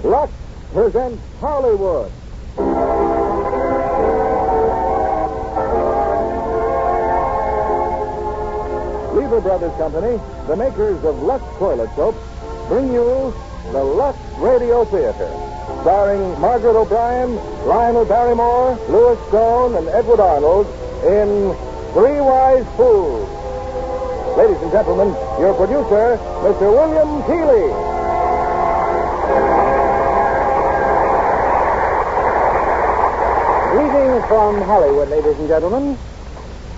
Lux presents Hollywood. Lever Brothers Company, the makers of Lux Toilet Soap, bring you the Lux Radio Theatre, starring Margaret O'Brien, Lionel Barrymore, Louis Stone, and Edward Arnold in Three Wise Fools. Ladies and gentlemen, your producer, Mr. William Keeley. Greetings from Hollywood, ladies and gentlemen.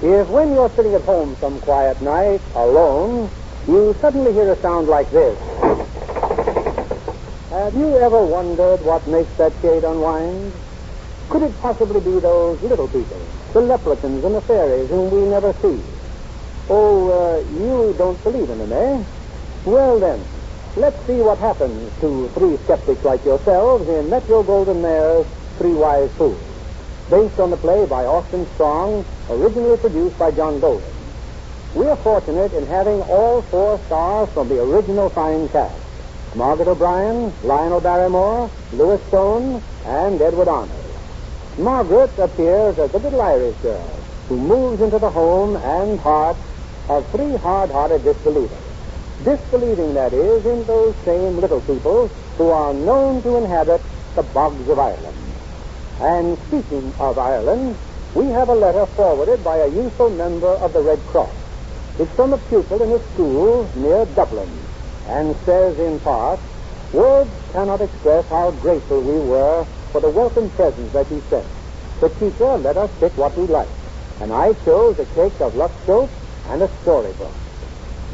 If when you're sitting at home some quiet night, alone, you suddenly hear a sound like this. Have you ever wondered what makes that shade unwind? Could it possibly be those little people, the leprechauns and the fairies whom we never see? Oh, you don't believe in them, eh? Well then, let's see what happens to three skeptics like yourselves in Metro-Goldwyn-Mayer's Three Wise Fools, based on the play by Austin Strong, originally produced by John Golden. We are fortunate in having all four stars from the original fine cast: Margaret O'Brien, Lionel Barrymore, Louis Stone, and Edward Arnold. Margaret appears as a little Irish girl who moves into the home and heart of three hard-hearted disbelievers. Disbelieving, that is, in those same little people who are known to inhabit the bogs of Ireland. And speaking of Ireland, we have a letter forwarded by a youthful member of the Red Cross. It's from a pupil in a school near Dublin, and says in part, "Words cannot express how grateful we were for the welcome presents that he sent. The teacher let us pick what we liked, and I chose a cake of Lux soap and a storybook.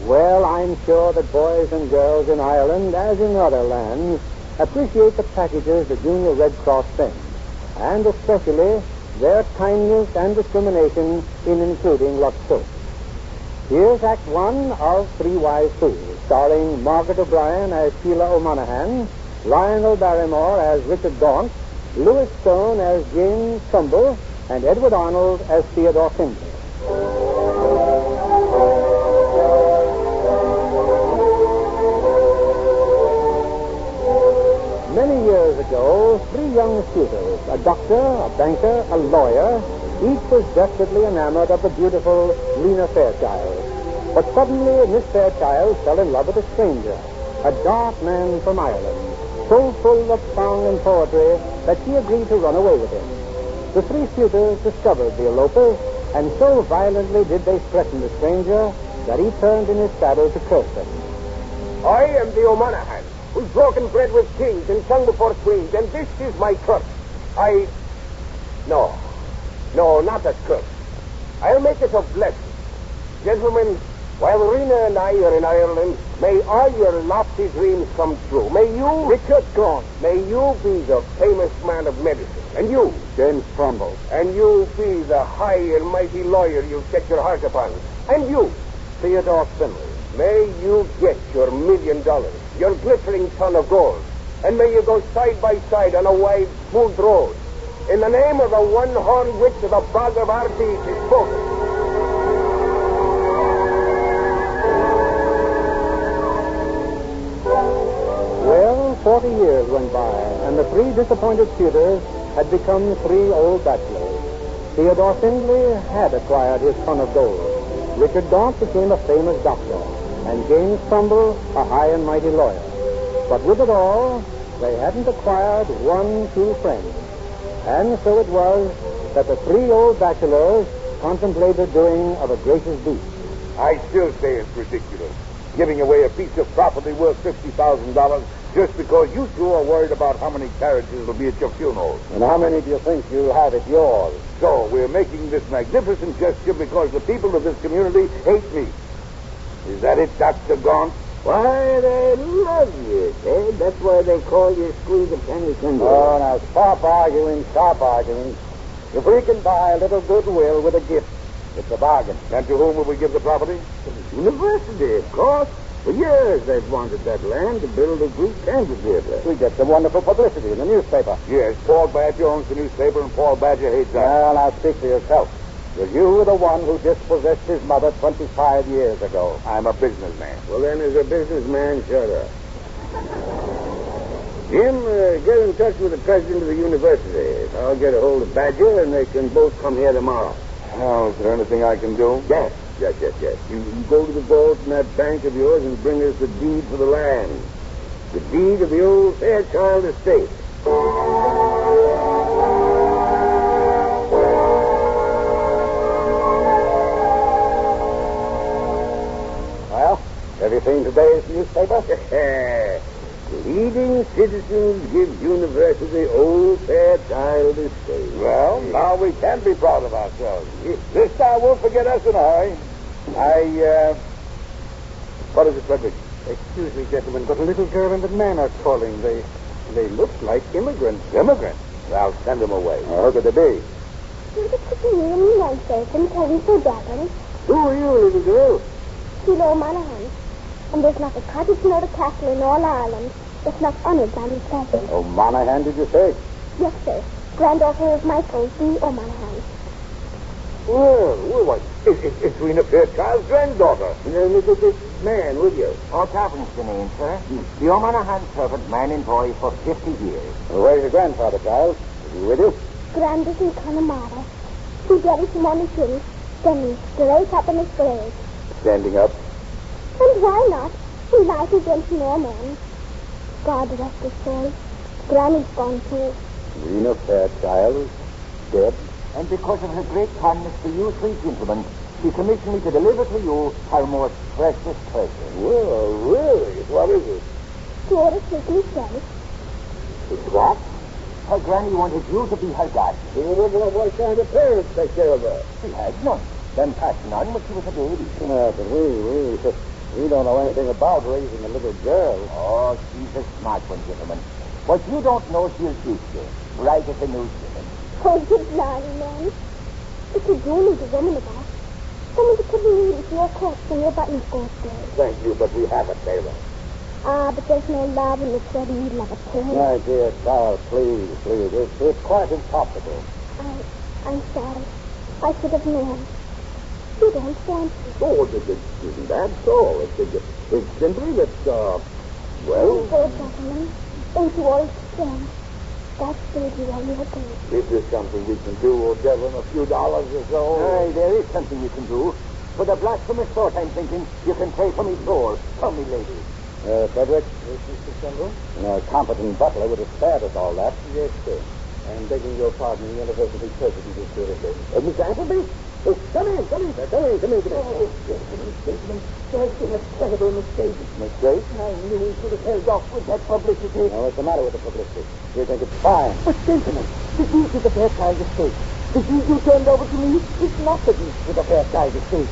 Well, I'm sure that boys and girls in Ireland, as in other lands, appreciate the packages the Junior Red Cross sends, and especially their kindness and discrimination in including Lux soap. Here's Act One of Three Wise Fools, starring Margaret O'Brien as Sheila O'Monaghan, Lionel Barrymore as Richard Gaughnt, Louis Stone as James Trumbell, and Edward Arnold as Theodore Findley. Many years ago, three young suitors, a doctor, a banker, a lawyer, each was desperately enamored of the beautiful Rena Fairchild. But suddenly, Miss Fairchild fell in love with a stranger, a dark man from Ireland, so full of song and poetry that she agreed to run away with him. The three suitors discovered the elopers, and so violently did they threaten the stranger that he turned in his saddle to curse them. I am the O'Monaghan, who's broken bread with kings and sung before queens, and this is my curse. No, not a curse. I'll make it a blessing. Gentlemen, while Rena and I are in Ireland, may all your lofty dreams come true. May you, Richard Gaughnt, may you be the famous man of medicine. And you, James Trumbell. And you be the high and mighty lawyer you set your heart upon. And you, Theodore Findley. may you get your $1 million, your glittering ton of gold. And may you go side by side on a wide, smooth road. In the name of the one-horned witch of the bog of Ardee, is spoken. Well, 40 years went by, and the three disappointed suitors had become three old bachelors. Theodore Findley had acquired his ton of gold. Richard Gaughnt became a famous doctor, and James Trumbell a high and mighty lawyer. But with it all, they hadn't acquired one true friend. And so it was that the three old bachelors contemplated doing of a gracious deed. I still say it's ridiculous, giving away a piece of property worth $50,000 just because you two are worried about how many carriages will be at your funeral. And how many do you think you'll have at yours? So we're making this magnificent gesture because the people of this community hate me. Is that it, Dr. Gaunt? Why, they love you, Ted. That's why they call you Squeeze a Penny Cinder. Oh, now stop arguing. If we can buy a little goodwill with a gift, it's a bargain. And to whom will we give the property? To the university, of course. For years they've wanted that land to build a Greek amphitheater. We get some wonderful publicity in the newspaper. Yes, Paul Badger owns the newspaper, and Paul Badger hates us. Well, now speak for yourself. You were the one who dispossessed his mother 25 years ago. I'm a businessman. Well, then, as a businessman, shut up. Jim, get in touch with the president of the university. I'll get a hold of Badger, and they can both come here tomorrow. Now, is there anything I can do? Yes. You go to the vault in that bank of yours and bring us the deed for the land. The deed of the old Fairchild estate. Well, have you seen today's newspaper? Leading citizens give university old Fairchild estate. Well, now we can be proud of ourselves. This star won't forget us in a hurry. What is it, Frederick? Excuse me, gentlemen, but a little girl and a man are calling. They look like immigrants. Immigrants? Well, send them away. How could they be? You just put me in the nonsense and tell me so darling. Who are you, little girl? Kilo Monaghan. And there's not a cottage nor a castle in all Ireland that's not honored by me present. Oh, Monaghan, did you say? Yes, sir. Granddaughter of Michael D. O'Monaghan. Well, it's Rena Fairchild's granddaughter. This man, will you? Oh, Tavin's the name, sir. The O'Monaghan servant, man and boy, for 50 years. Well, where's your grandfather, child? Is he with you? Grandis in Connemara. He buried him on his hill, standing straight up in his grave. Standing up. And why not? He lies against no man. God rest his soul. Granny's gone too. Rena Fairchild is dead. And because of her great kindness to you three gentlemen, she commissioned me to deliver to you her most precious treasure. Well, really? What is it? Sure as he can say. It's what? Her granny wanted you to be her guardian. What kind of parents take care of her? She had none. Them passed none when she was a baby. No, but we don't know anything about raising a little girl. Oh, she's a smart one, gentlemen. What you don't know, she'll teach you. Right as a newspaper. Oh, good blimey, man. If you do need a woman about, someone to put me into your coats when your buttons go straight. Thank you, but we have a tailor. But there's no love in the thread needle of a tailor. My dear child, please. It's quite impossible. I'm sorry. I should have known. You don't want to. Oh, isn't that so? It's simply that, You well, go, gentlemen, into old strength. That's baby while you're good. if there's something we can do, or Devlin, a few dollars or so. Aye, there is something you can do. For the blasphemous sort, I'm thinking, you can pay for me soul. Tell me, lady. Frederick? Yes, Mr. Trumbull? A competent butler would have spared us all that. Yes, sir. I'm begging your pardon, the university president is here again. Mr. Appleby? Oh, come in, sir. Come in. Gentlemen, there's been a terrible mistake. Mistake? I knew we should have held off with that publicity. Now, what's the matter with the publicity? You think it's fine? But, gentlemen, the deed to the Fairchild estate. The deed you turned over to me is not the deed to the Fairchild estate.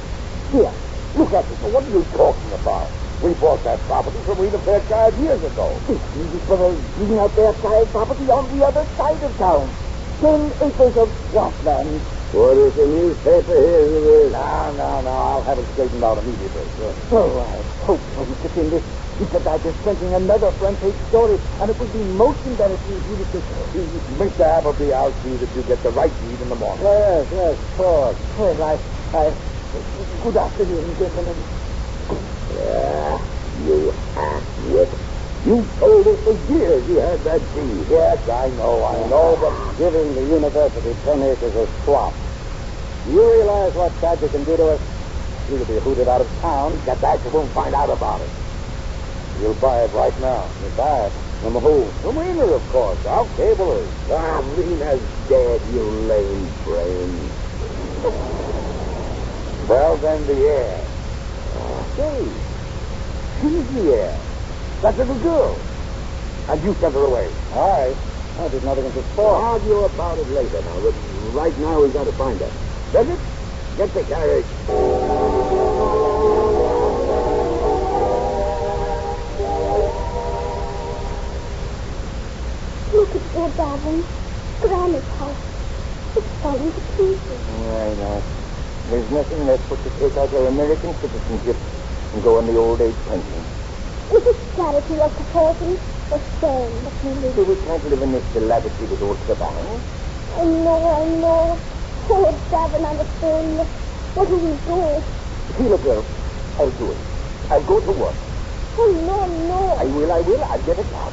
Here, look at it. What are you talking about? We bought that property from Rena Fairchild years ago. This deed is for a Rena Fairchild property on the other side of town. 10 acres of swampland. What is the newspaper here? No. I'll have it straightened out immediately. Oh, I hope when you get in this, because I'm just printing another front-page story, and it would be most embarrassing if you to Mr. Appleby, I'll see that you get the right deed in the morning. Yes, of course. Well, good afternoon, gentlemen. Yeah, you half-wit. You told us for years you had that deed. Yes, I know, but giving the university 10 acres of swamp. Do you realize what Badger can do to us? He'll be hooted out of town. The Badger won't find out about it. You'll buy it right now. You'll buy it. From who? From Rena, of course. I'll cable her. Rena's dead, you lame brain. Well, then, the heir. Say, she's the heir. That little girl. And you sent her away. All right. I did nothing to We'll sport. argue about it later now. But right now we've got to find her. Does it? Get the carriage. Look at poor Davin. Granny's house. It's falling to pieces. I know. There's nothing left but to take out our American citizenship and go on the old age pension. Is it charity you're proposing, or staying with me? So we can't live in this calamity with old Savannah. I know. Poor Davin on the phone. What do we do? See, look, girl, I'll do it. I'll go to work. Oh, no. I will. I'll get a job.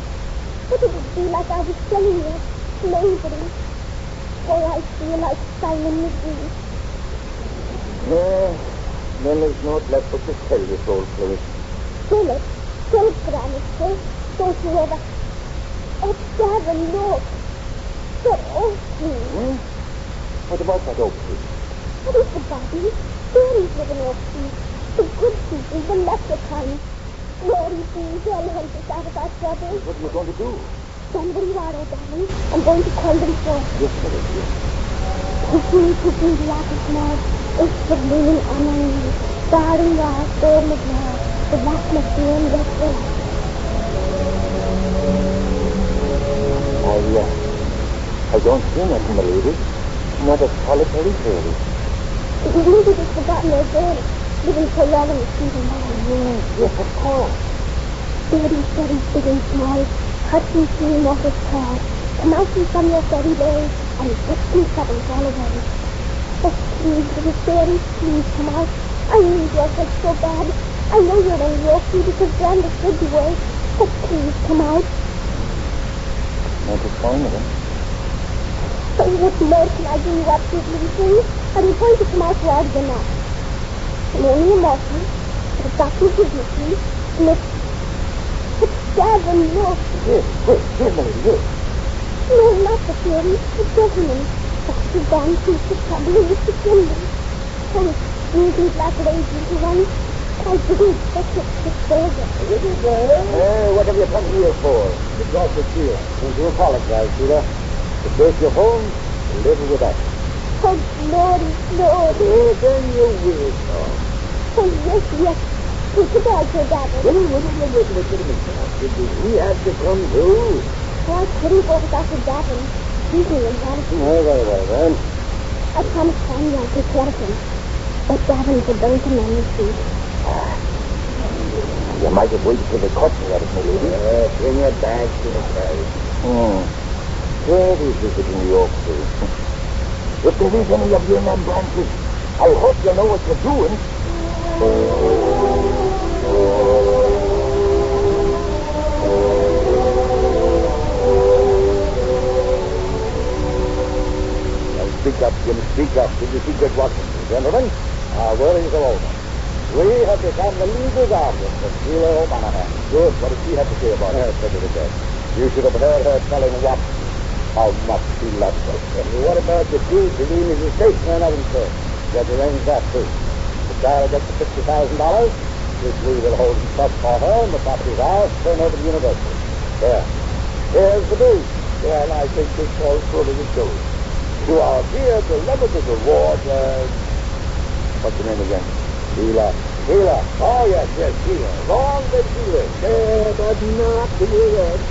But it would be like I was telling you, slavery. Oh, I feel like Simon McGee. Yeah, then there's naught left but to tell this old place. Tell it, Granny, don't you ever... Oh, Gavin, look. That oak tree. Hmm? What about that oak tree? What is the body? Fairies live in oak trees. The good people, the lesser kind. Glory be, they'll help us out of our troubles. What are you going to do? Stand where you are, oh darling. I'm going to call them forth. Yes, my dear. Pushing the office now. It's the leaning on my knees. Barrymore, Barrymore, the black machine, yes, sir. I don't see nothing, my lady. Not a solitary fairy. Maybe they've forgotten their girl, living so long in the street and land. Yes, of course. Fairies, fairies, big and small, touching sea, water's tall, come out from your fairy lair, and get these troubles all away. Oh, please, little fairies, please come out. I need your help so bad. I know you're only okay because Grandma said you were. But please come out. Not a sign of him. So what more can I do, you absolutely please? Are you going to come out rather than that? I'm only a mortal, but I've got some dignity. Look. But Gavin, look. Yes, my lady, yes. No, not the fairy, the gentleman. Dr. Gaughnt used to trouble and used to kill them. Oh, using black ladies who run. I didn't expect it to stay there. What have you come here for? The doctor's here. Don't you apologize, Sheila. To take you home, live with us. Oh, Lordy, Lordy. Then you will come. Oh, yes, yes. Good night, Sir Gavin. Did he have to come too? Oh, I couldn't go without Sir Gavin. He's me in Madison. Oh, very well, then. I promised Fanny I'd take care of him. But Gavin's a very commanding street. You might have waited till the cutting at it, my lady. Bring your bag to the carriage. Where is visiting the oak tree? If there is any of you in them branches, I hope you know what you're doing. Now speak up, Jim, speak up. Did you see Good Washington, gentlemen? Our worries are over. We have become the legal guardians of Sheila O'Manahan. Good. What did she have to say about her prejudice then? You should have heard her telling Watson how much she loved us. And what about the deed to Lena's estate? None of them, sir. Judge arranged that, too. The child gets the $50,000, which we will hold in trust for her, and the property's ours, turn over to the university. There. Here's the deed. Well, I think this falls through as it goes. To our dear beloved reward, what's your name again? Sheila. Oh, yes, Sheila. Long live Sheila. But not to your head.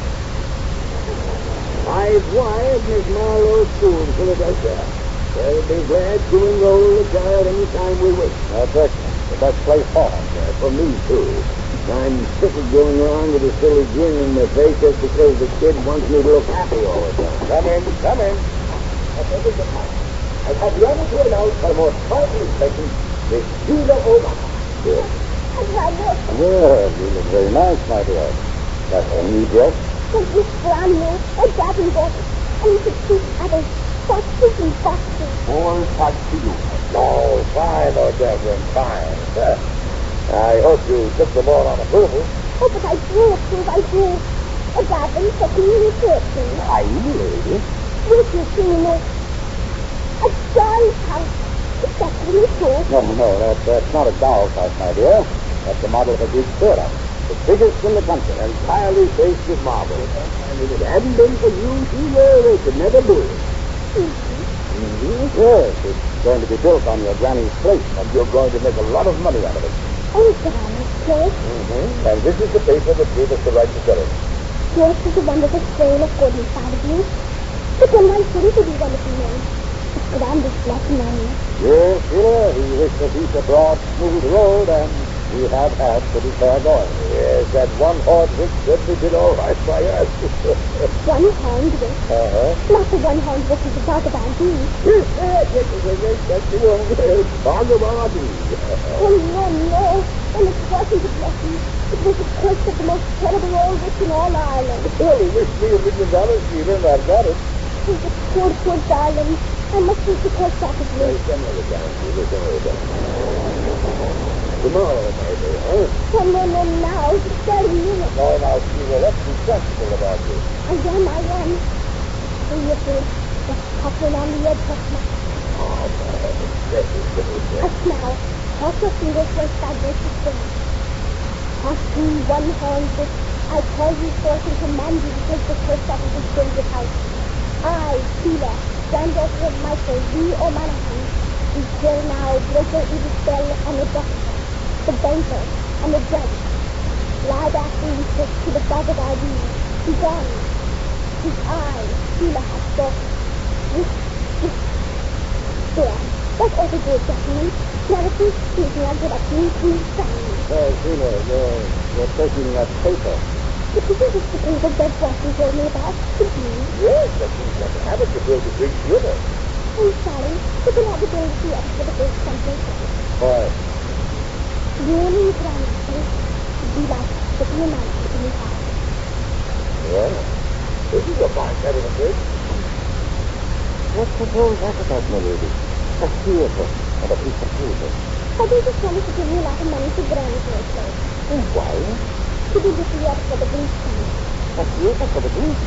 I've wired Miss Marlowe's school in Philadelphia. They'll be glad to enroll the child any time we wish. That's excellent. The best place for him. For me, too. I'm sick of going around with a silly grin in my face just because the kid wants me to look happy all the time. Come in. I've had the honor to announce our most powerful inspection, Miss Sheila O'Manahan. Yes, I look. Well, you look very nice, my dear. That's a new dress. But this brand new, a Gavin bought it. And you could see others. Boxes and boxes. All thanks to you. Oh, fine, Devlin, fine. I hope you took them all on approval. Oh, but I do approve, I do. A Gavin for communication. Aye, lady. With you, Tina. A doll's house. Is that really cool? No, that's not a doll's house, my dear. That's the model of a Greek theater. The biggest in the country, entirely faced with marble. And if it hadn't been for you, Sheila, they could never do it. Yes, it's going to be built on your granny's place, and you're going to make a lot of money out of it. Oh, Granny's place? And this is the paper that gave us the right to sell it. Yours is the one with the trail of good inside of you. But then why shouldn't you be one of the men? It's Granny's blessing on you. Yes, Sheila, we wish to keep a broad, smooth road, and we have had pretty fair going. Yes, that one-horse which certainly did all right by us. One-horned whip? Not the one-horned whip is the Bhagavati. Yes, that's the one. Bhagavati. Oh, no. And it wasn't a blessing. It was a curse of the most terrible old witch in all Ireland. Well, he wished me $1 million, Sheila, and I've got it. Oh, the poor, poor darling. I must take the curse off of you. Send her down, Sheila, send her down. Tomorrow, maybe, huh? Oh, no, now. It's very minute. No, now, Sheila, let's be sensible about this. I am. So you feel just puffing on the edge of my... Oh, man, Us now. Cross your fingers where sideways to spring. Casting one hand with, I call you forth and command you to take the curse off of this stranger house. I, Sheila, stand over Michael, V. O'Manahan, declare now breaker evil spell on the doctor, the banker, and the judge. Live after you to the God of our being. Be gone. His eye, Sheila has spoken. There. That's all the good, gentlemen. Now, if you excuse me, I'll get up to you to sign. Sheila, you're taking that paper. But you think it's the paper that Watson told me about? Could you? Yes, but she's got to have it to build the big theater. I'm sorry. You can have the build theater for the big someplace else. Why? The only ground would be like sitting in my in his house. Yeah. This is a fine setting of this. Let's suppose that's about my lady. A theater and a piece of paper. I think it's wanted to give me a lot of money to grant it or so. And why? To do the theater for the Greek family. A theater for the Greek?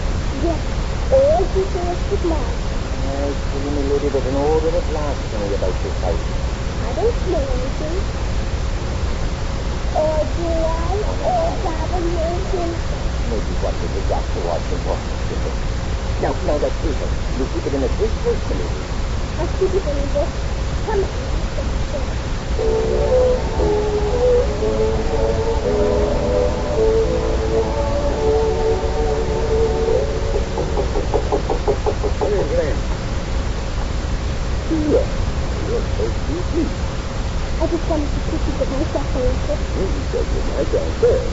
Yes. All he says is now. I see, my lady, there's an order at last to me about this house. I don't know anything. Or do I? Or Gavin. Maybe what did the doctor want to talk to him? Now, that paper. You keep it in a big place, my lady. I'll keep it in this. Come on. Here's Glenn. Sheila, you're so sweet. I just wanted to see you get myself a little. You said you might downstairs.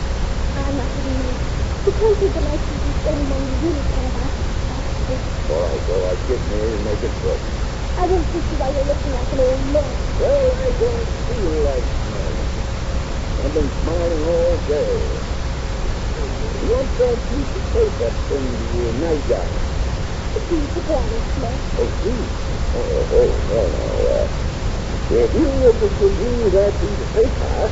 I'm not really. You can't take the light to do anyone you really care about. All right, go out, get me and make it quick. I won't teach you while you're looking like an old man. Well, I don't feel like smiling. I've been smiling all day. You want that piece of paper in your nightgown? The piece of granite, Smith. Oh, please. No. If you were to give me that piece of paper,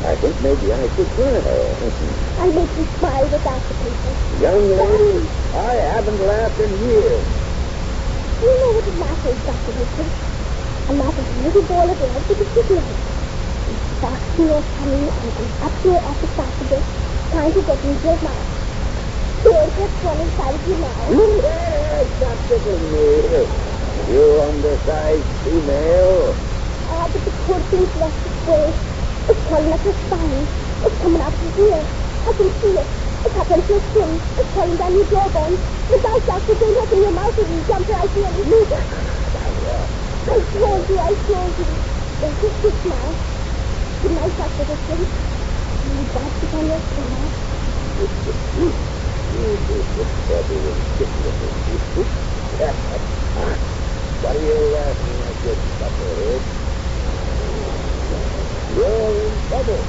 I think maybe I could try. I'll make you smile without the paper. Young lady, I haven't laughed in years. You know what a laugh is, Dr. Richard? A laugh is a little ball of air with a signal. It starts to your tummy and comes up to your esophagus, trying to get into your mouth. There's just one inside of you now. Stop tickling me. You undersized female. But the poor thing's left its way. It's crawling up your spine. It's coming out your ear. I can see it. It's up into your skin. It's crawling down your jawbone. The guys doctor don't open your mouth and you jump right in. I told you. There's just this now. Good night, Dr. Richard. You got to on your skin now. What are you laughing at, good supperhead? You're in trouble.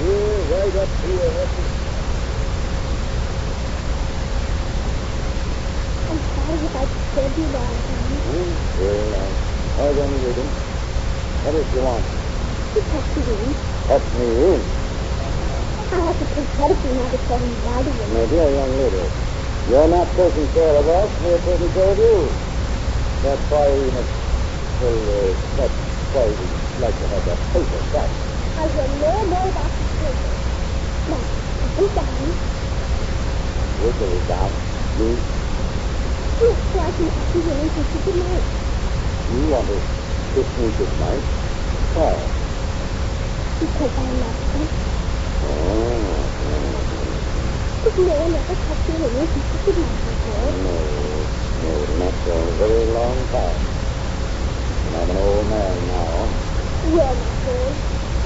You're right up to your head. I'm sorry if I disturbed you wrong, Tom. Very nice. How's on with him? What does she want? You touched me in. Touch me in. I have to take care of you now before you bother you. My dear young lady, you're not taking care of us, we're taking care of you. That's why we must, that's why we like to have that paper back. I will know more about this paper. Now, sit down. Wiggle it down, please. Yes, so I can tuck you in and kiss you good night. You want to kiss me good night? Why? Because I love you. But no one ever tucked you in and kissed you good night before. No, not for a very long time. And I'm an old man now. You're not old.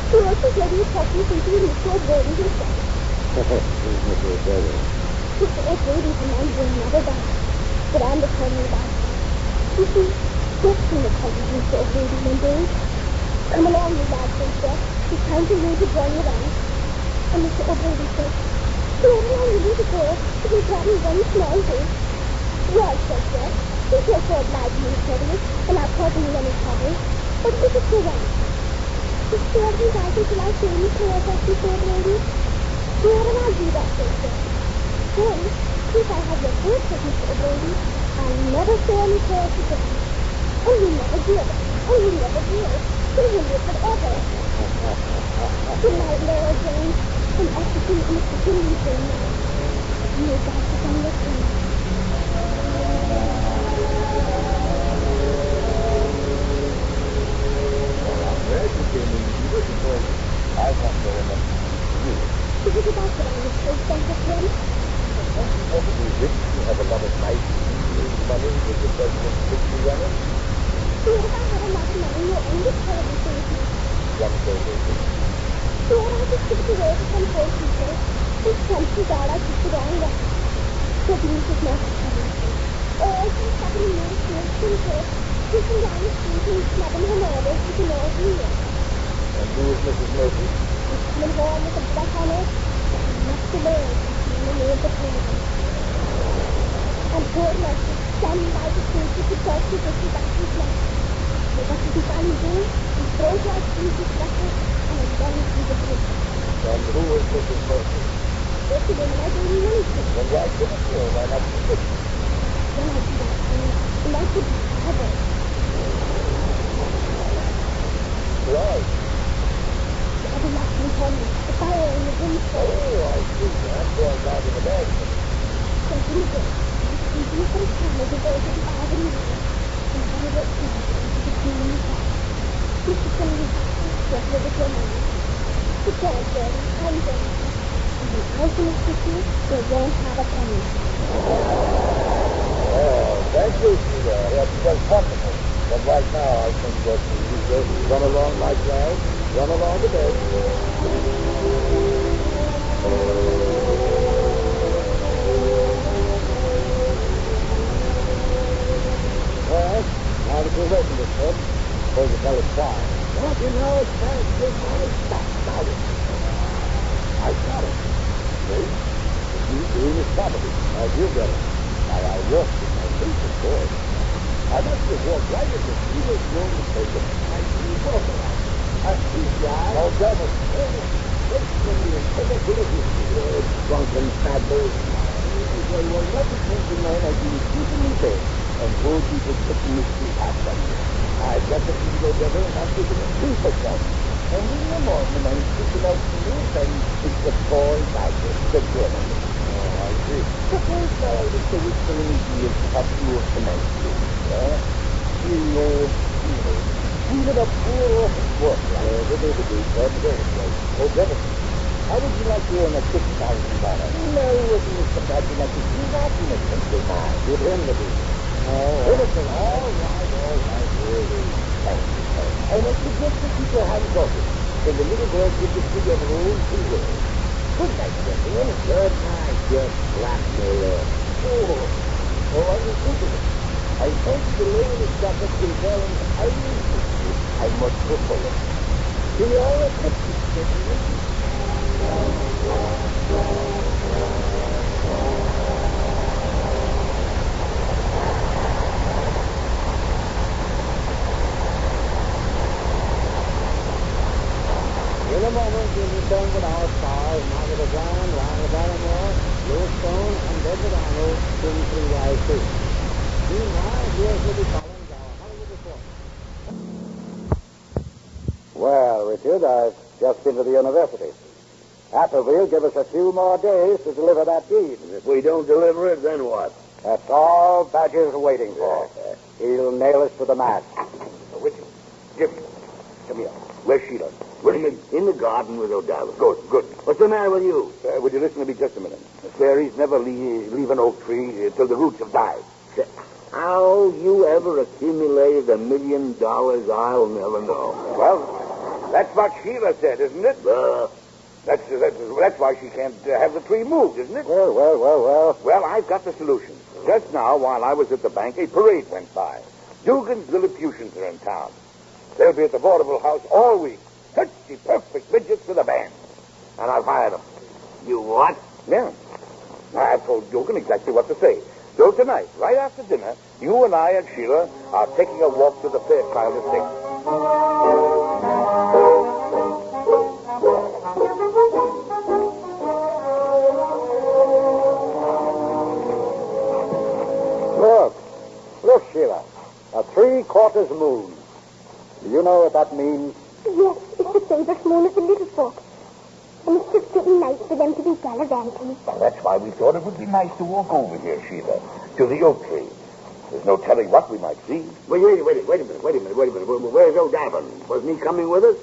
You're also ready to tuck you into your little baby yourself. Who's Mr. Baby? It's the old lady from my room, never died. But I'm the telling you about it. You see, just in the country, Mr. Old Lady one day. Come along, you lad, princess. He's trying to move the boy around. And Mr. O'Brady says, "Wherever I need to go, if you grab me one small thing." "Well," says Jeff, "if you're so obliged to me, Thaddeus, and not causing you any trouble, but if it's so right. Just stare at me right until I say any prayers like Mr. O'Brady. Sure, and I'll do that," says Jeff. "Then, since I have your word, says Mr. O'Brady, I'll never say any prayers again. And you never did, and you never will, till you live forever." Good night, Laura Jane, and after you and Mr. Findley say now, you got to come with me. I can't go in there. Is it about that I was so sent of him? Probably rich, you have a lot of nice money, with the president quickly running. Sure, if I had enough money, your own would terribly save me. One day, Sure, I just give it away to some poor people. This chances are I keep it on right. The abuse is not trouble. Or some suddenly new snakes and kids, pushing down the street and snubbing her neighbors with an old wheel. and who is Mrs. Murphy? She's coming home with a black on her, and not the Lord, she's in the name of the Lord. And poor Mercy, standing by the tree, she could talk to Vicky back his life. So what did he finally do? He throws out Jesus' letter and is gone through the tree. And who is Mrs. Murphy? This is woman I don't know anything. Then why couldn't you? Why not you? Then I do that thing, and I could be covered. Right. The other last one told me, the fire in the brimstone. Oh, I see. That boy's out in the bag. So Jesus, he drew some cameras and goes to the bargain room, and had a look down into the green in the top. Mr. Findley just with a good man. The dog dirty, I'm dirty. And when I finish with you, they won't have a penny. Oh, thank you, Sheila. That's very wonderful. But right now, I think that you just run along my side, run along the bed. Well, now that you're ready, Miss Hood, suppose you tell us why. Well, you know, it's very good. Stop it. I got it. See? He's doing his property. As you get it. I worked with my feet, of course. I must have walked right into Sheila room to take it. I see what I see, guys. Oh, devil. What's the impeccability of drunken fat boys? Well, what is thinking man I do keeping me there? And poor people putting me through half something. I got the evil devil and I'm taking a sleep of that. And in the morning I'm sticking out to me and it's the boy back the devil. Oh, I see. Suppose now I was the whistling deal to have you up tonight, too. You know, even a poor orphan work. Oh, devil. How would you like to earn a $6,000? No, it wasn't Mr. Patrick like to do that in a simple man. Give him the deal. Oh, everything. All right, really. Thank you, sir. And if you get to keep your hands off it, then the little girl gives it to you of her own free will. Good night, gentlemen. Good night, just blackmailer. Oh, I was thinking it. I told you the lady stuff has been telling I must prefer it. See you all at Christmas, gentlemen. In a moment, we'll return with our stars, Margaret, Lionel, Barrymore, Louis Stone, and David Arnold, in 3YC. Meanwhile, here's Libby Collins, our Hollywood reporter. Well, Richard, I've just been to the university. Appleby will give us a few more days to deliver that deed. If we don't deliver it, then what? That's all Badger's waiting for. He'll nail us to the mast. Richard, Jimmy, come here. Where's Sheila? In the garden with O'Dowd. Good. What's the matter with you? Would you listen to me just a minute? The fairies never leave an oak tree till the roots have died. How you ever accumulated $1 million, I'll never know. Well, that's what Sheila said, isn't it? That's why she can't have the tree moved, isn't it? Well. Well, I've got the solution. Just now, while I was at the bank, a parade went by. Dugan's Lilliputians are in town. They'll be at the vaudeville house all week. 30 perfect midgets with a band. And I'll hire them. You what? Yeah. I've told Dugan exactly what to say. So tonight, right after dinner, you and I and Sheila are taking a walk to the Fairchild estate. Look, Sheila. A 3/4 moon. Do you know what that means? Yes, it's the favourite moon of the little folks. And it's just getting nice for them to be gallivanting. Well, that's why we thought it would be nice to walk over here, Sheila, to the oak tree. There's no telling what we might see. Wait a minute. Where's O'Gavin? Wasn't he coming with us?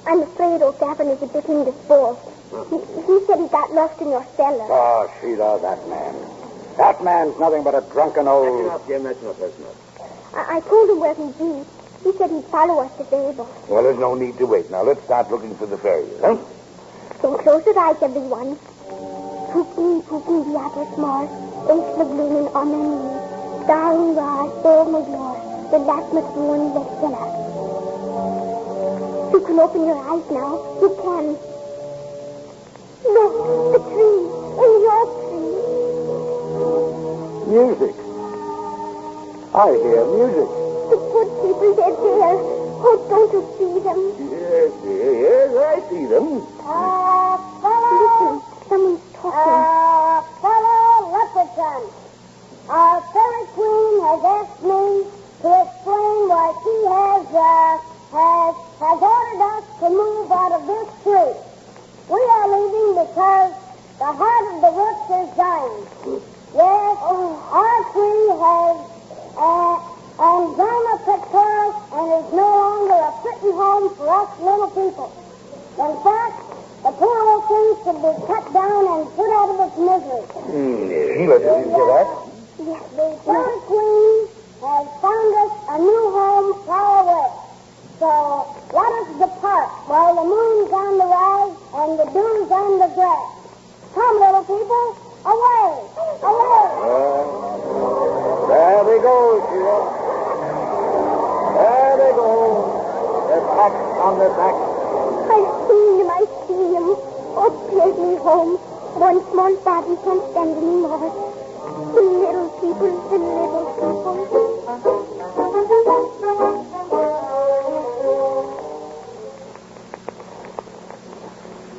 I'm afraid O'Gavin is a bit indisposed. He said he got lost in your cellar. Oh, Sheila, that man. That man's nothing but a drunken old... That's enough, Jim. That's enough. I told him where he'd be. He said he'd follow us to Babel. Well, there's no need to wait. Now, let's start looking for the fairies, huh? So close your eyes, everyone. Pooping, the apple small, ace the blooming on their knees. Darling rar, so maglor, the last must ruin the cellar. You can open your eyes now. You can. Look, the tree, in the oak tree. Music. I hear music. The good people, they're there. Oh, don't you see them? Yes, I see them. Listen, someone's talking. Fellow leprechaun, our fairy queen has asked me to explain why she has ordered us to move out of this tree. We are leaving because the heart of the works is dying. Yes, our tree has angina pectoris and is no longer a fitting home for us little people. In fact, the poor old tree should be cut down and put out of its misery. Sheila, did you hear that? Yes, The fairy queen has found us a new home far away. So let us depart while the moon's on the rise and the dew's on the grass. Come, little people, away, away. There they go, Sheila. There they go. They're packed on their backs. I see him. Oh, take me home. One small body can't stand anymore. The little people.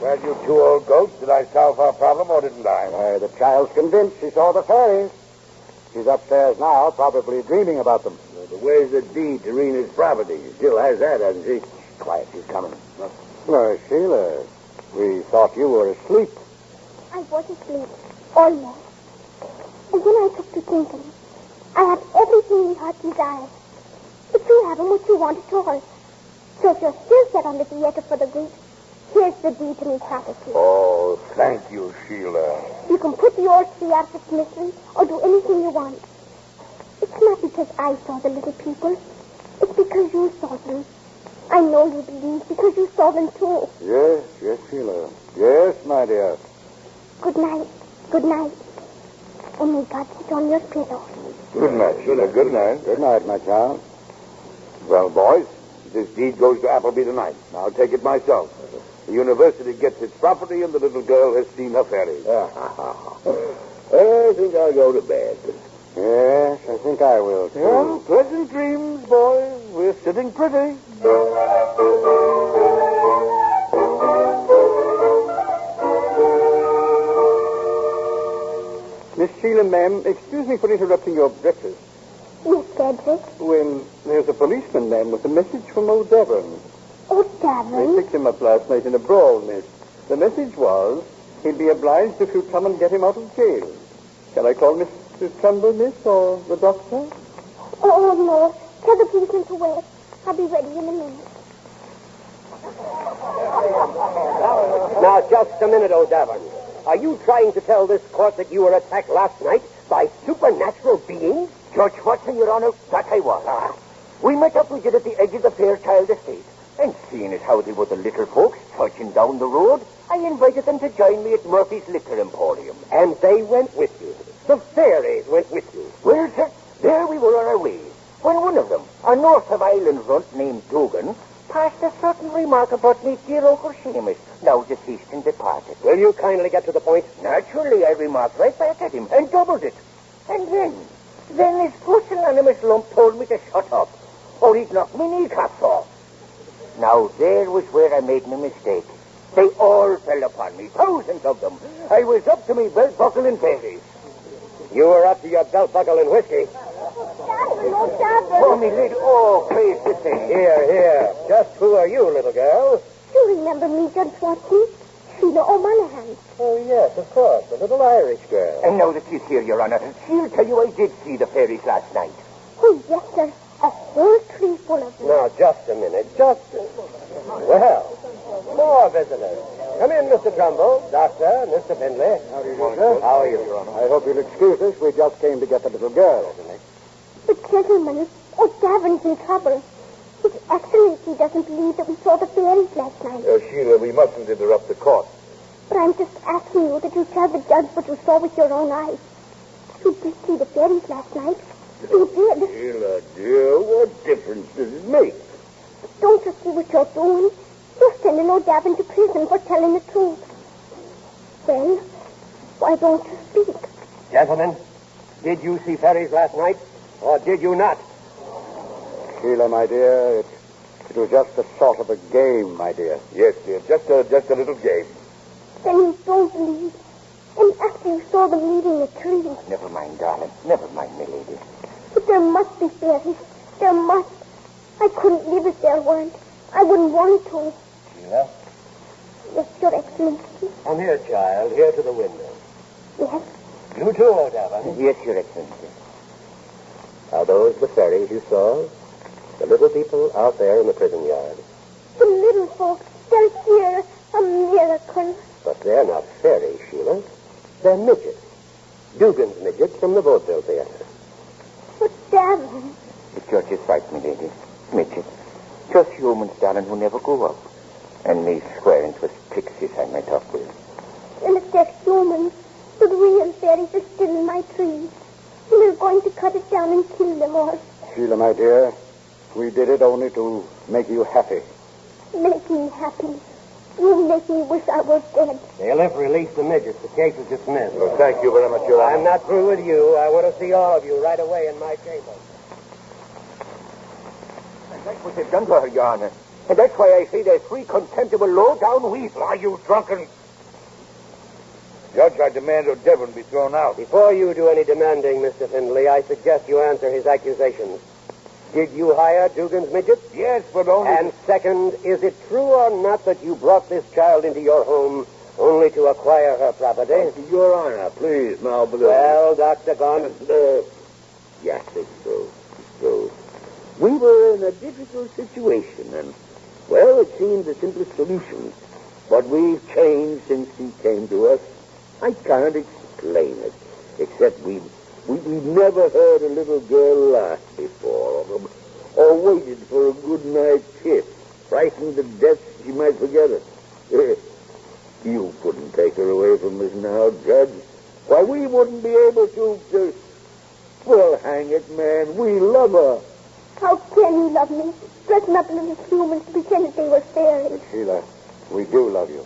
Well, you two old goats, did I solve our problem or didn't I? The child's convinced she saw the fairies. She's upstairs now, probably dreaming about them. But where's the deed to Rena's property? She still has that, hasn't she? Quiet, she's coming. Sheila, we thought you were asleep. I was asleep. Almost. And then I took to thinking. I have everything my heart desires. If you haven't what you want at all. So if you're still set on the theatre for the great, here's the deed to me property. Oh, thank you, Sheila. You can put the old tree out of its misery or do anything you want. It's not because I saw the little people. It's because you saw them. I know you believe because you saw them too. Yes, Sheila. Yes, my dear. Good night. Good night. And may God sit on your pillow. Good night, Sheila. Good night. Good night, my child. Well, boys, this deed goes to Appleby tonight. I'll take it myself. The university gets its property, and the little girl has seen her fairies. I think I'll go to bed. Yes, I think I will, too. Well, pleasant dreams, boys. We're sitting pretty. Miss Sheila, ma'am, excuse me for interrupting your breakfast. Yes, Cedric. Well, there's a policeman, ma'am, with a message from old Devon. Oh, They Davin. picked him up last night in a brawl, miss. The message was, he'd be obliged if you'd come and get him out of jail. Shall I call Mrs. Trumbell, miss, or the doctor? Oh, no. Tell the policeman to wait. I'll be ready in a minute. Now, just a minute, O'Davin. Are you trying to tell this court that you were attacked last night by supernatural beings? Judge Watson, Your Honor, that I was. We met up with you at the edge of the Fairchild estate. And seeing as how they were the little folks trudging down the road, I invited them to join me at Murphy's Liquor Emporium. And they went with you. The fairies went with you. Well, sir, there we were on our way, when one of them, a north of Island runt named Dugan, passed a certain remark about me dear Uncle Seamus, now deceased and departed. Will you kindly get to the point? Naturally, I remarked right back at him and doubled it. And then this pusillanimous lump told me to shut up, or he'd knock me kneecaps off. Now, there was where I made my mistake. They all fell upon me, thousands of them. I was up to me belt buckle in fairies. You were up to your belt buckle in whiskey. Oh, me lady. Oh, please, listen. Here. Just who are you, little girl? You remember me, Judge Watson? Sheila O'Monaghan. Oh, yes, of course. The little Irish girl. And now that she's here, Your Honor, she'll tell you I did see the fairies last night. Oh, yes, sir. A whole tree full of them. Now, just a minute. Well, more visitors. Come in, Mr. Trumbell, Doctor, Mr. Findley. How do you do, sir? How are you, Your Honor? I hope you'll excuse us. We just came to get the little girl. But, gentlemen, Davin's in trouble. His Excellency doesn't believe that we saw the fairies last night. Sheila, we mustn't interrupt the court. But I'm just asking you that you tell the judge what you saw with your own eyes. You did see the fairies last night. You did. Sheila, dear, what difference does it make? Don't you see what you're doing? You're sending O'Davin to prison for telling the truth. Well, why don't you speak? Gentlemen, did you see fairies last night, or did you not? Sheila, my dear, it was just a sort of a game, my dear. Yes, dear, just a little game. Then you don't believe. And after you saw them leaving the tree. Never mind, darling. Never mind, my lady. But there must be fairies. There must. I couldn't live if there weren't. I wouldn't want to. Sheila? Yes, Your Excellency. Come here, child. Here to the window. Yes? You too, O'Davin. Yes, Your Excellency. Are those the fairies you saw? The little people out there in the prison yard. The little folks, they're here. A miracle. But they're not fairies, Sheila. They're midgets. Dugan's midgets from the Vaudeville Theatre. But, Davin. The judge is right, my lady. Midget. Just humans, darling, who never grow up. And me swearing 'twas pixies I might talk with. And if they're humans, the real fairies are still in my tree. And they're going to cut it down and kill them all. Sheila, my dear, we did it only to make you happy. Make me happy. You make me wish I was dead. They'll have released the midgets. The case is dismissed. Well, thank you very much, Your Honor. I'm not through with you. I want to see all of you right away in my chamber. And that's what they've done to her, Your Honor. And that's why I say they're three contemptible, low-down weasels. Are you drunken? Judge, I demand O'Devon be thrown out. Before you do any demanding, Mr. Findley, I suggest you answer his accusations. Did you hire Dugan's midgets? Yes, but only... And second, is it true or not that you brought this child into your home only to acquire her property? Your Honor, please, now, but... Well, Dr. Gaughnt? Yes, it's true. It's true. We were in a difficult situation, and, well, it seemed the simplest solution. But we've changed since he came to us. I can't explain it, except we've never heard a little girl laugh before, or waited for a good night's kiss, frightened to death she might forget it. You couldn't take her away from us now, Judge. Why, we wouldn't be able to... Well, hang it, man, we love her. How can you love me? Dressing up little humans to pretend that they were fairies. Sheila, we do love you.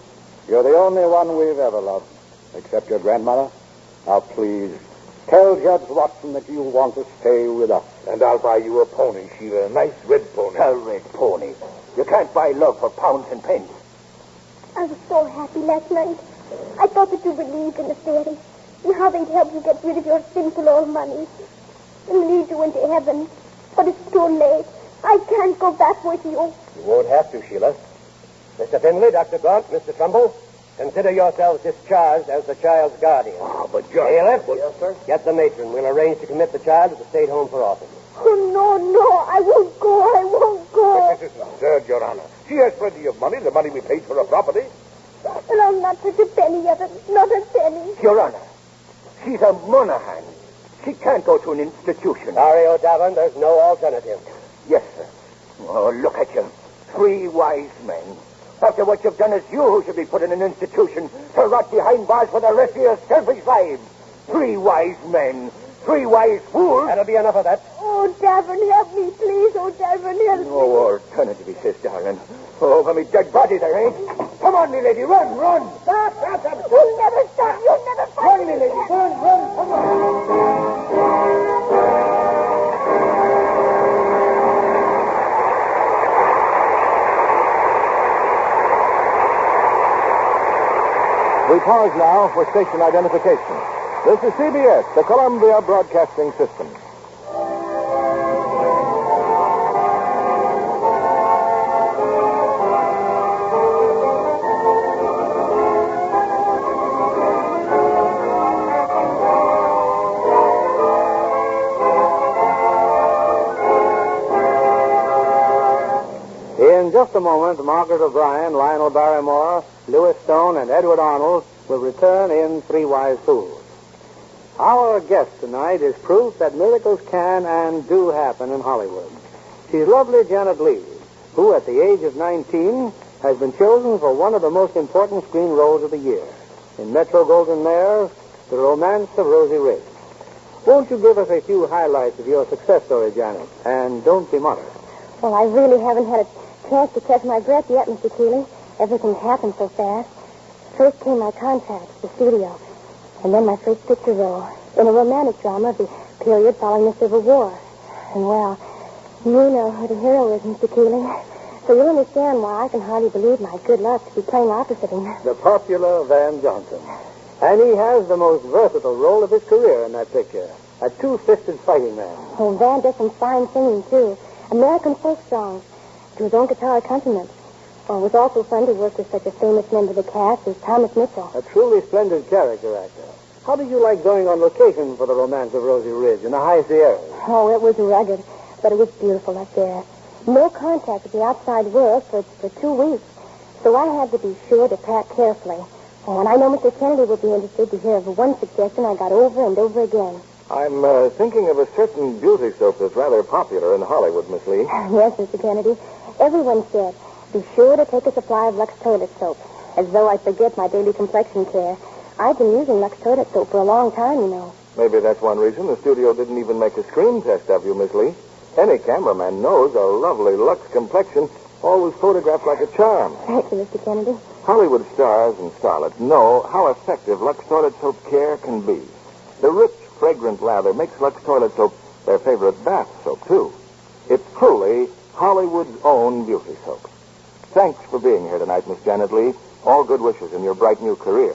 You're the only one we've ever loved, except your grandmother. Now, please, tell Judge Watson that you want to stay with us. And I'll buy you a pony, Sheila, a nice red pony. A red pony. You can't buy love for pounds and pence. I was so happy last night. I thought that you believed in the fairies and how they'd help you get rid of your sinful old money and lead you into heaven. But it's too late. I can't go back with you. You won't have to, Sheila. Mr. Findley, Dr. Gaughnt, Mr. Trumbell, consider yourselves discharged as the child's guardian. But Judge... Bailiff, Yes, sir? Get the matron. We'll arrange to commit the child to the state home for orphans. Oh, no, I won't go. I won't go. This is absurd, Your Honor. She has plenty of money, the money we paid for her property. And I'll not touch a penny of it. Not a penny. Your Honor, she's a Monaghan. She can't go to an institution. Sorry, O'Davin, there's no alternative. Yes, sir. Oh, look at you. Three wise men. After what you've done, it's you who should be put in an institution to rot behind bars for the rest of your selfish lives. Three wise men. Three wise fools. That'll be enough of that. Oh, Davin, help me, please. Oh, Davin, help me. Oh, alternative, he says, darling. Oh, for me dead body there ain't. Come on, me lady, run. Stop. You'll never stop. You'll never find Run, me lady, run, come on. We pause now for station identification. This is CBS, the Columbia Broadcasting System. In just a moment, Margaret O'Brien, Lionel Barrymore, Louis Stone, and Edward Arnold will return in Three Wise Fools. Our guest tonight is proof that miracles can and do happen in Hollywood. She's lovely Janet Leigh, who at the age of 19 has been chosen for one of the most important screen roles of the year. In Metro-Goldwyn-Mayer's The Romance of Rosie Ridge. Won't you give us a few highlights of your success story, Janet? And don't be modest. Well, I really haven't had a chance to catch my breath yet, Mr. Keeley. Everything's happened so fast. First came my contract, the studio, and then my first picture role in a romantic drama of the period following the Civil War. And, well, you know who the hero is, Mr. Keeley. So you'll understand why I can hardly believe my good luck to be playing opposite him. The popular Van Johnson. And he has the most versatile role of his career in that picture. A two-fisted fighting man. Oh, Van does some fine singing, too. American folk songs to his own guitar accompaniment. Oh, it was also fun to work with such a famous member of the cast as Thomas Mitchell. A truly splendid character actor. How did you like going on location for The Romance of Rosie Ridge in the high Sierras? Oh, it was rugged, but it was beautiful up there. No contact with the outside world for 2 weeks. So I had to be sure to pack carefully. Oh, and I know Mr. Kennedy will be interested to hear of one suggestion I got over and over again. I'm thinking of a certain beauty soap that's rather popular in Hollywood, Miss Lee. Yes, Mr. Kennedy. Everyone said, be sure to take a supply of Lux toilet soap. As though I forget my daily complexion care. I've been using Lux toilet soap for a long time, you know. Maybe that's one reason the studio didn't even make a screen test of you, Miss Lee. Any cameraman knows a lovely Lux complexion always photographed like a charm. Thank you, Mr. Kennedy. Hollywood stars and starlets know how effective Lux toilet soap care can be. The rich, fragrant lather makes Lux toilet soap their favorite bath soap, too. It's truly Hollywood's own beauty soap. Thanks for being here tonight, Miss Janet Leigh. All good wishes in your bright new career.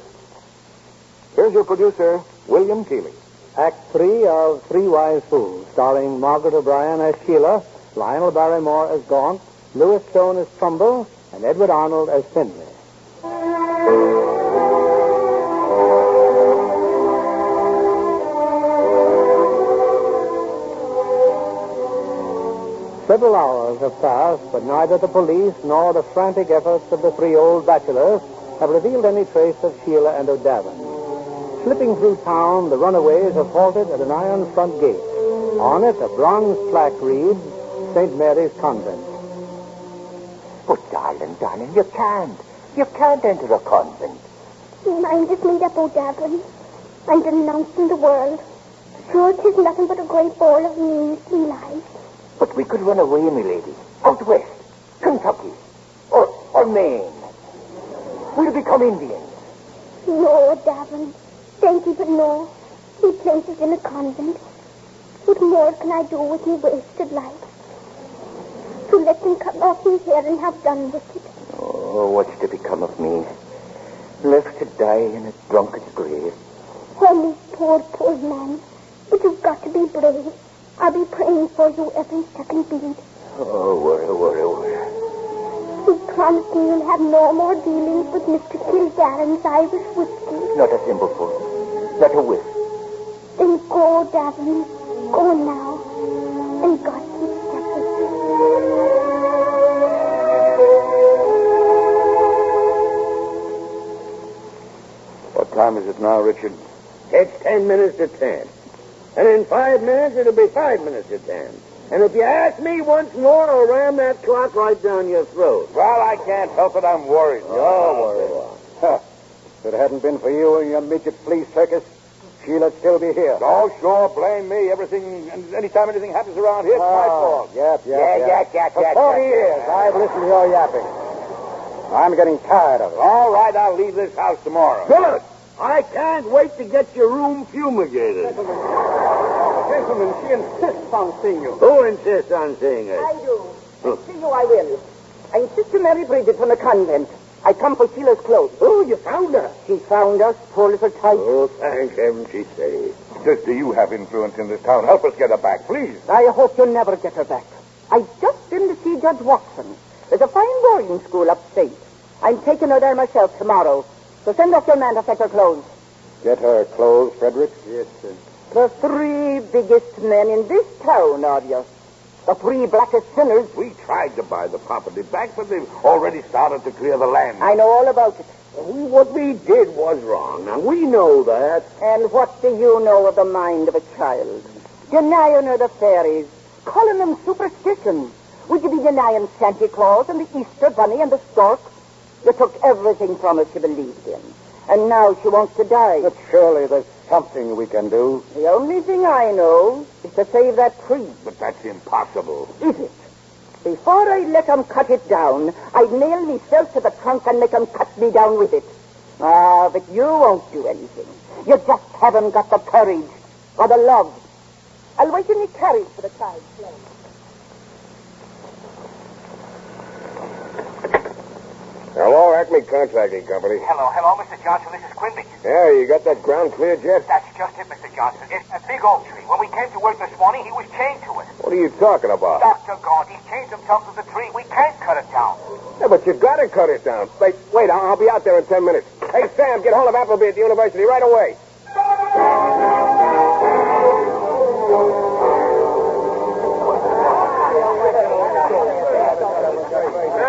Here's your producer, William Keeley. Act 3 of Three Wise Fools, starring Margaret O'Brien as Sheila, Lionel Barrymore as Gaunt, Louis Stone as Trumbell, and Edward Arnold as Findley. Several hours have passed, but neither the police nor the frantic efforts of the three old bachelors have revealed any trace of Sheila and O'Davin. Slipping through town, the runaways have halted at an iron front gate. On it, a bronze plaque reads, St. Mary's Convent. But, darling, you can't. You can't enter a convent. My mind is made up, O'Davin. I'm denouncing the world. Sure, 'tis nothing but a great ball of measly lies. But we could run away, my lady. Out west. Kentucky. Or Maine. We'll become Indians. No, O'Davin. Thank you, but no. He places in a convent. What more can I do with me wasted life? To let them cut off me hair and have done with it. Oh, what's to become of me? Left to die in a drunkard's grave. Oh, me poor man. But you've got to be brave. I'll be praying for you every second beat. Oh, worry. You promised me you'll have no more dealings with Mr. Kilgarren's Irish whiskey. Not a thimbleful. Not a whiff. Then go, Davin. Go now. And God keep step with you. What time is it now, Richard? It's 10 minutes to 10. And in 5 minutes, it'll be 5 minutes to 10. And if you ask me once more, I'll ram that clock right down your throat. Well, I can't help it. I'm worried. You're worried. Huh. If it hadn't been for you and your midget flea circus, Sheila'd still be here. Oh, sure, blame me. Anytime anything happens around here, it's my fault. Yep. For 40 years, I've listened to your yapping. I'm getting tired of it. All right, I'll leave this house tomorrow. Good. I can't wait to get your room fumigated. Gentlemen, she insists on seeing you. Who insists on seeing us? I do. And see you I will. I insist to marry Bridget from the convent. I come for Sheila's clothes. Oh, you found her. She found us, poor little tyke. Oh, thank heaven she's safe. Sister, you have influence in this town. Help us get her back, please. I hope you'll never get her back. I've just been to see Judge Watson. There's a fine boarding school upstate. I'm taking her there myself tomorrow. So send off your man to fetch her clothes. Get her clothes, Frederick? Yes, sir. The 3 biggest men in this town are you. The 3 blackest sinners. We tried to buy the property back, but they've already started to clear the land. I know all about it. What we did was wrong. Now, we know that. And what do you know of the mind of a child? Denying her the fairies. Calling them superstition. Would you be denying Santa Claus and the Easter Bunny and the stork? You took everything from her she believed in. And now she wants to die. But surely there's something we can do. The only thing I know is to save that tree. But that's impossible. Is it? Before I let 'em cut it down, I'd nail myself to the trunk and make 'em cut me down with it. Ah, but you won't do anything. You just haven't got the courage or the love. I'll wait in the carriage for the child's play. Hello, Acme Contracting Company. Hello, Mr. Johnson. This is Quimby. Yeah, you got that ground cleared yet? That's just it, Mr. Johnson. It's a big oak tree. When we came to work this morning, he was chained to it. What are you talking about? Dr. Gaughnt, he's chained himself to the tree. We can't cut it down. Yeah, but you gotta cut it down. Wait, I'll be out there in 10 minutes. Hey, Sam, get hold of Appleby at the university right away.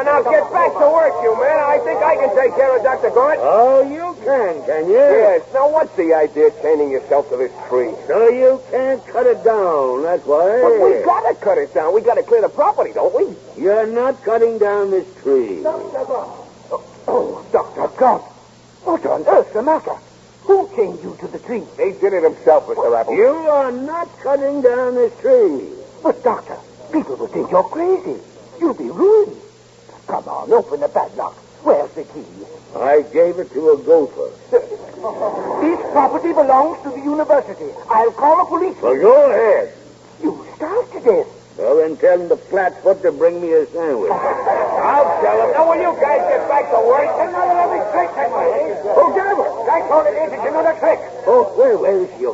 Now get back to work, you man. I think I can take care of Dr. Gaughnt. Oh, you can you? Yes. Now, what's the idea of chaining yourself to this tree? So you can't cut it down, that's why. But we gotta cut it down. We gotta clear the property, don't we? You're not cutting down this tree. Dr. Gaunt. Oh, Dr. Gaughnt. What on earth's the matter? Who chained you to the tree? He did it himself, Mr. Apple. You are not cutting down this tree. But, Doctor, people will think you're crazy. You'll be ruined. Come on, open the padlock. Where's the key? I gave it to a gopher. This property belongs to the university. I'll call a policeman. Well, go ahead. You starved to death. Well, then tell him the flatfoot to bring me a sandwich. I'll tell him. Now, will you guys get back to work? Another lovely trick, Oh, Gavin! That's all it is. It's another trick. Oh, where is she?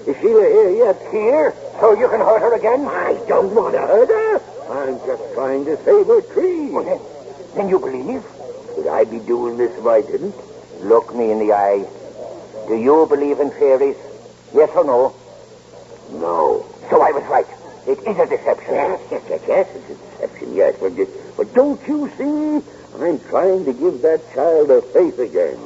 Is Sheila here yet? Here? So you can hurt her again? I don't want to hurt her. I'm just trying to save her tree. Well, then you believe? Would I be doing this if I didn't? Look me in the eye. Do you believe in fairies? Yes or no? No. So I was right. It is a deception. Yes, it's a deception, yes. But don't you see? I'm trying to give that child her faith again.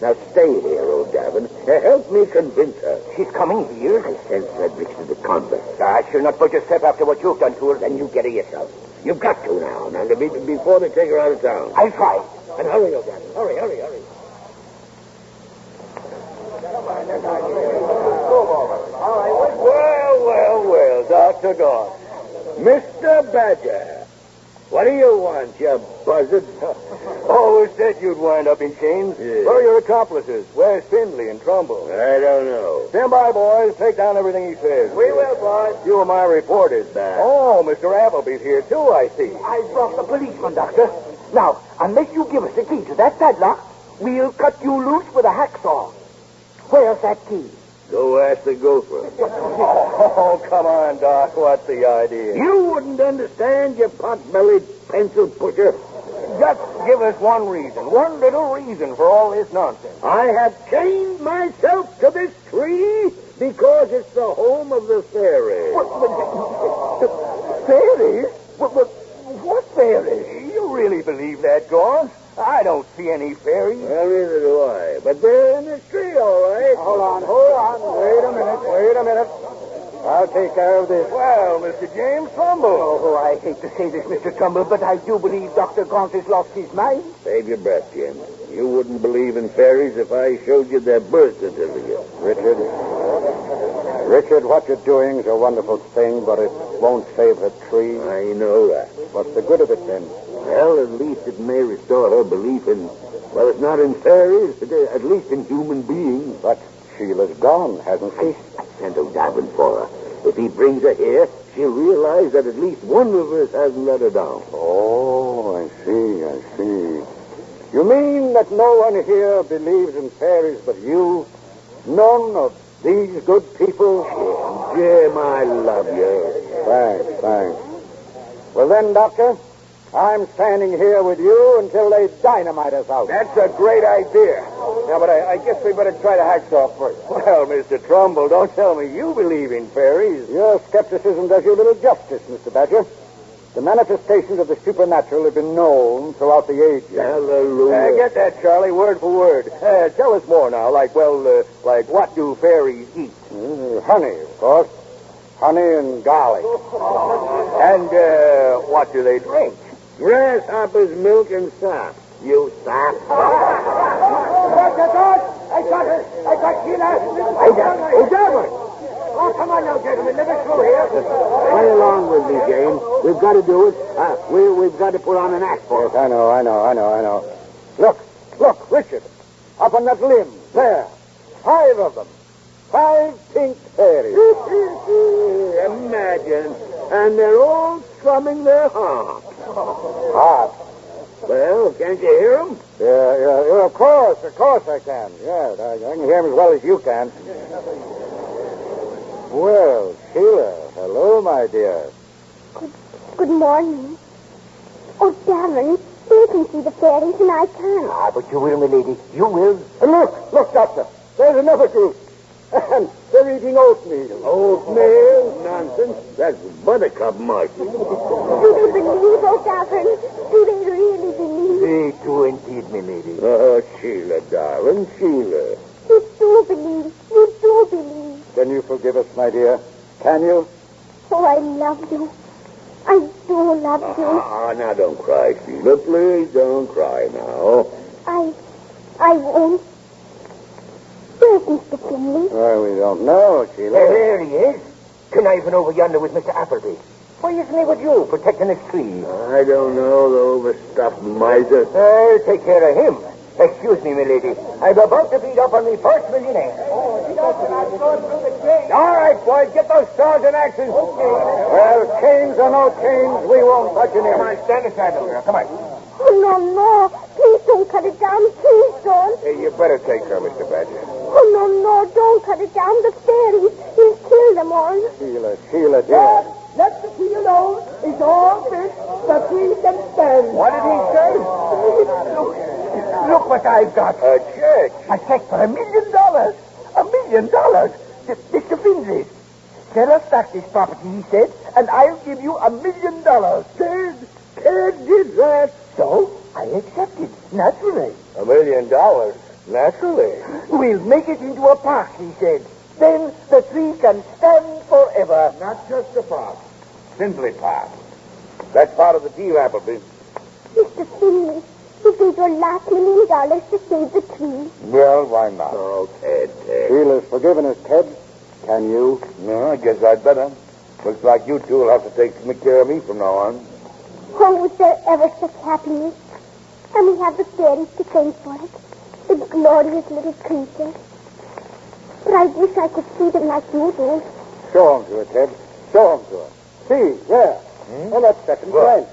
Now stay here, old Gavin. Help me convince her. She's coming here? I sent Frederick to the convent. She'll not budge a step after what you've done to her. Then you get her yourself. You've got to now. Now, before they take her out of town. I'll try. And hurry, old Gavin. Hurry. Well, Dr. Gaughnt. Mr. Badger. What do you want, you buzzard? Always said you'd wind up in chains. Yeah. Where are your accomplices? Where's Findley and Trumbell? I don't know. Stand by, boys. Take down everything he says. We will, boys. You are my reporters. Oh, Mr. Appleby's here, too, I see. I brought the policeman, Doctor. Now, unless you give us the key to that padlock, we'll cut you loose with a hacksaw. Where's that key? Go ask the gopher. Oh, come on, Doc. What's the idea? You wouldn't understand, you pot-bellied pencil pusher. Just give us one little reason for all this nonsense. I have chained myself to this tree because it's the home of the fairies. Fairies? What fairies? You really believe that, Gaughnt? I don't see any fairies. Well, neither do I. But they're in this tree, all right. Hold on. Wait a minute. I'll take care of this. Well, Mr. James Trumbell. Oh, I hate to say this, Mr. Trumbell, but I do believe Dr. Gaughnt has lost his mind. Save your breath, Jim. You wouldn't believe in fairies if I showed you their birth certificate. Richard, what you're doing is a wonderful thing, but it won't save the tree. I know that. What's the good of it, then? Well, at least it may restore her belief in, well, it's not in fairies, but at least in human beings. But Sheila's gone, hasn't she? I sent O'Davin for her. If he brings her here, she'll realize that at least one of us hasn't let her down. Oh, I see. You mean that no one here believes in fairies but you? None of these good people? Jim, I love you. Thanks. Well then, Doctor, I'm standing here with you until they dynamite us out. That's a great idea. Now, but I guess we better try the hacksaw first. Well, Mr. Trumbell, don't tell me you believe in fairies. Your skepticism does you little justice, Mr. Badger. The manifestations of the supernatural have been known throughout the ages. Hallelujah. Get that, Charlie, word for word. Tell us more now, like what do fairies eat? Honey, of course. Honey and garlic. And what do they drink? Grasshoppers, milk, and sap. You sap. I got her. I got Sheila. O'Davin! Oh, come on now, gentlemen. Let us through here. Play along with me, Jane. We've got to do it. We've got to put on an act for it. Yes, I know. Look, Richard. Up on that limb. There. 5 of them. 5 pink fairies. Imagine. And they're all strumming their harp. Harp? Well, can't you hear them? Yeah, of course I can. Yeah, I can hear them as well as you can. Well, Sheila, hello, my dear. Good morning. Oh, Darren, you can see the fairies and I can't. But you will, my lady. You will. And look, Doctor. There's another group. And they're eating oatmeal. Oatmeal? Nonsense. That's buttercup mush. Do they believe, oh, Darren? Do they really believe? They do indeed, my lady. Oh, Sheila, darling, Sheila. You do believe. Can you forgive us, my dear? Can you? Oh, I love you. I do love you. Now don't cry, Sheila. Please don't cry now. I won't. Where's Mr. Findley? Well, we don't know, Sheila. There he is. Conniving over yonder with Mr. Appleby. Why isn't he with you, protecting his tree? I don't know, the overstuffed miser. I'll take care of him. Excuse me, my lady. I'm about to beat up on the first millionaire. All right, boys, get those swords and axes. Well, canes or no canes, we won't touch any. Come on, stand aside over there. Come on. Oh, no. Please don't cut it down. Please don't. Hey, you better take her, Mr. Badger. Oh, no. Don't cut it down. The fairies. He'll kill them all. Sheila, dear. Let the tree alone. It's all fixed. The tree can stand. What did he say? Look what I've got. A check. A check for $1 million. $1 million? Mr. Findlay. Sell us back this property, he said, and I'll give you $1 million. Ted did that. So I accepted, naturally. $1 million? Naturally. We'll make it into a park, he said. Then the tree can stand forever. Not just a park. Findley Park. That's part of the deal, Appleby. Mr. Findley, you gave your last $1 million to save the tree. Well, why not? Oh, Ted. Sheila's forgiven us, Ted. Can you? No, I guess I'd better. Looks like you two will have to take care of me from now on. Oh, was there ever such happiness? And we have the fairies to thank for it. The glorious little creatures. But I wish I could see them like you do. Show them to her, Ted. Show them to her. See, there. Well, that's second friend.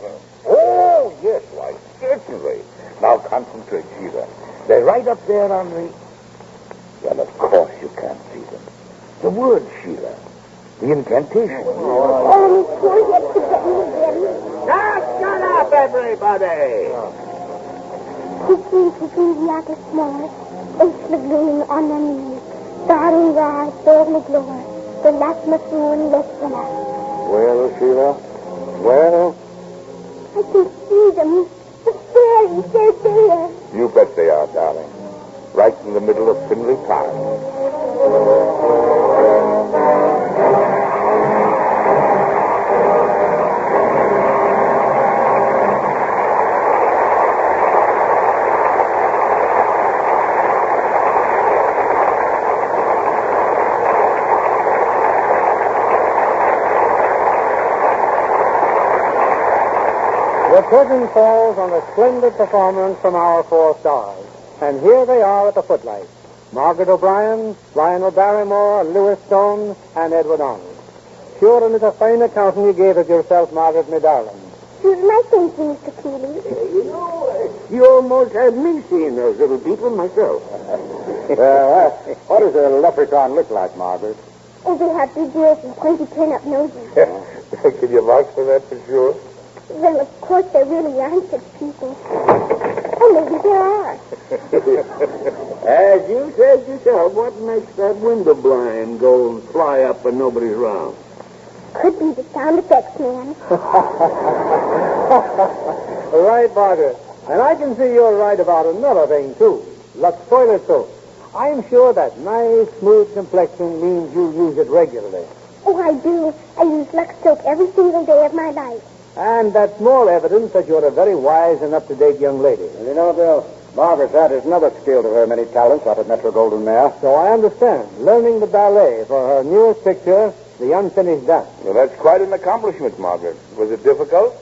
Oh, yes, why, certainly. Now concentrate, Sheila. They're right up there on the... Well, of course you can't see them. The word, Sheila. The incantation. Oh, poor yet to get me again. Now shut up, everybody. He seems to be the other small. It's the gloom on the knees. Darling rise, the glory. The last masoon left the last. Well, Sheila? Well? I can see them. The fairies, they're there. You bet they are, darling. Right in the middle of Findley Park. The curtain falls on a splendid performance from our 4 stars. And here they are at the footlights. Margaret O'Brien, Lionel Barrymore, Lewis Stone, and Edward Arnold. Sure, and it's a fine accounting you gave of yourself, Margaret, my darling. Here's my thank you, Mr. Keeley. You almost had me seeing those little people myself. Well, what does a leprechaun look like, Margaret? Oh, they have big ears and pointy turn-up noses. Can you vouch for that for sure? Well, of course, there really aren't such people. Oh, maybe there are. As you said yourself, what makes that window blind go and fly up when nobody's around? Could be the sound effects man. Right, Margaret. And I can see you're right about another thing, too. Lux toilet soap. I'm sure that nice, smooth complexion means you use it regularly. Oh, I do. I use Lux soap every single day of my life. And that's more evidence that you're a very wise and up-to-date young lady. Well, you know, Bill, Margaret's added another skill to her many talents out at Metro Goldwyn Mayer. So I understand. Learning the ballet for her newest picture, The Unfinished Dance. Well, that's quite an accomplishment, Margaret. Was it difficult?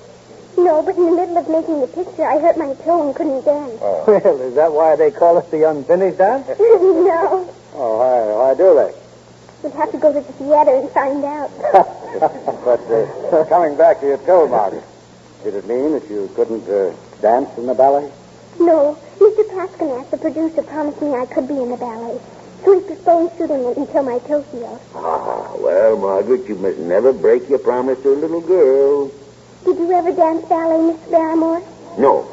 No, but in the middle of making the picture, I hurt my toe and couldn't dance. Oh. Well, is that why they call it The Unfinished Dance? No. Oh, why do they? We'd have to go to the theater and find out. But coming back to your toe, Margaret, did it mean that you couldn't dance in the ballet? No. Mr. Pasternak, the producer, promised me I could be in the ballet. So he postponed shooting it until my toe healed. Ah, well, Margaret, you must never break your promise to a little girl. Did you ever dance ballet, Miss Barrymore? No.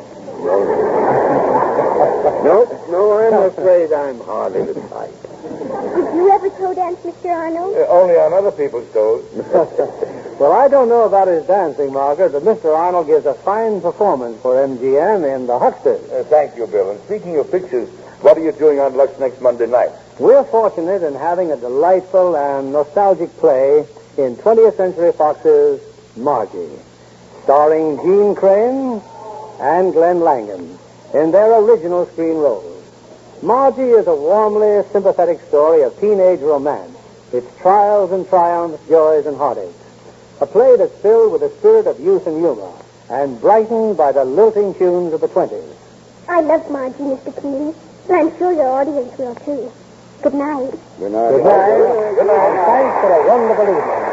No, I'm afraid I'm hardly the type. Did you ever toe dance, Mr. Arnold? Only on other people's toes. Well, I don't know about his dancing, Margaret, but Mr. Arnold gives a fine performance for MGM in The Hucksters. Thank you, Bill. And speaking of pictures, what are you doing on Lux next Monday night? We're fortunate in having a delightful and nostalgic play in 20th Century Fox's Margie, starring Gene Crane and Glenn Langan in their original screen roles. Margie is a warmly sympathetic story of teenage romance, its trials and triumphs, joys and heartaches. A play that's filled with the spirit of youth and humor and brightened by the lilting tunes of the 20s. I love Margie, Mr. Keeley, and I'm sure your audience will, too. Good night. Good night. Good night. Good night. And thanks for a wonderful evening.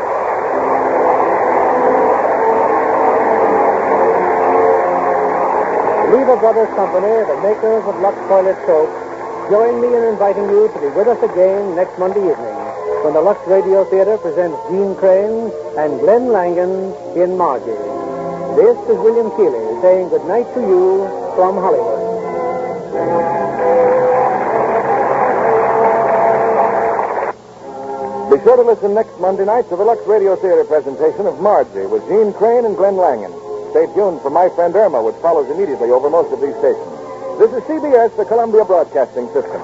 Lever Brothers Company, the makers of Lux Toilet Soap, join me in inviting you to be with us again next Monday evening when the Lux Radio Theatre presents Gene Crane and Glenn Langan in Margie. This is William Keeley saying good night to you from Hollywood. Be sure to listen next Monday night to the Lux Radio Theatre presentation of Margie with Gene Crane and Glenn Langan. Stay tuned for My Friend Irma, which follows immediately over most of these stations. This is CBS, the Columbia Broadcasting System.